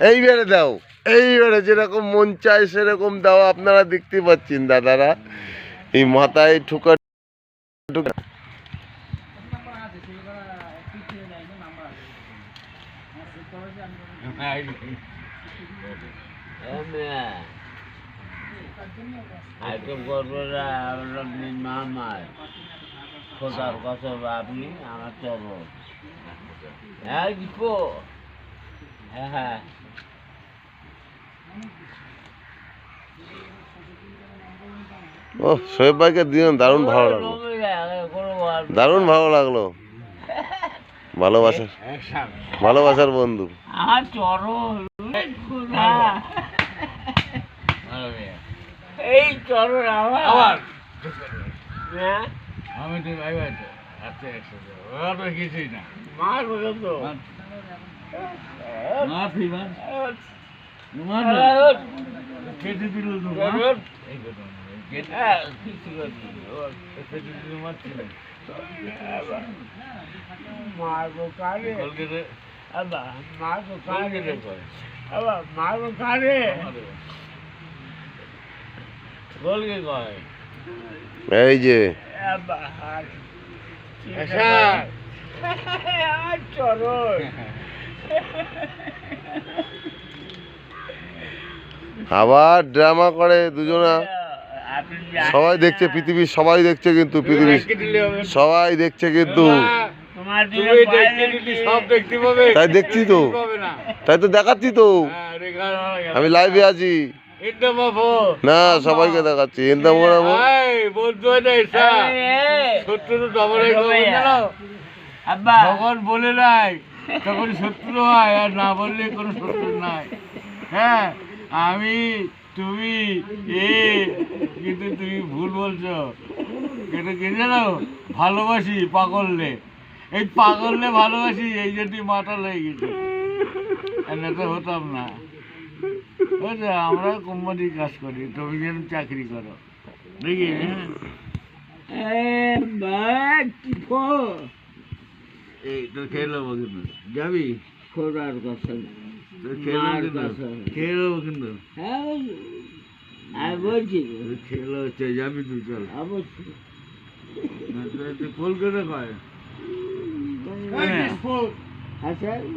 এইবারে দাও, এইবারে যেরকম মন চায় সেরকম দাও। আপনারা দেখতে পাচ্ছেন দাদারা এই মাথায় ঠুকা ঠুকা। খোদার কসম আপনি আমার চরণ। হ্যাঁ ও শোয়েব ভাইকে দিন, দারুণ ভালো লাগলো, দারুণ ভালো লাগলো। ভালোবাসার ভালোবাসার বন্ধু আমার চরণ। এই চরণ আমার। আমি তো ভাই ভাই আচ্ছা একসাথে ওরা তো কিছুই না। মার হলো তো মাফি মান মার কেটে দিল তো এই কথা কেটে কিছু কেটে দিল মারছি না। মারবো কারে কলকাতা আবা মারবো কারে আবা মারবো কারে বলকে কয় এই যে আবার ড্রামা করে দুজনা। সবাই দেখছে, পৃথিবীর সবাই দেখছে, কিন্তু পৃথিবীর সবাই দেখছে, কিন্তু তাই দেখছি তো, তাই তো দেখাচ্ছি তো, আমি লাইভে আছি না, সবাইকে দেখাচ্ছি। যখন বলে নাই তখন শত্রু হয়, আর না বললে কোনো শত্রু নাই। হ্যাঁ আমি তুমি কিন্তু তুমি ভুল বলছো। কিন্তু কি জানো, ভালোবাসি পাগললে, এই পাগললে ভালোবাসি, এই জন্য মাথা লেগে গেছে, তো হতাম না। বুঝছো, আমরা কোম্পানির কাজ করি, তুমি যেন চাকরি করো দেখি। এই তো খেলো কিন্তু যাবি খোদার কথা, খেলো কিন্তু আমি বলছি খেলো হচ্ছে যাবি তুই, চল অবশ্যই কলকাতা পায়। আচ্ছা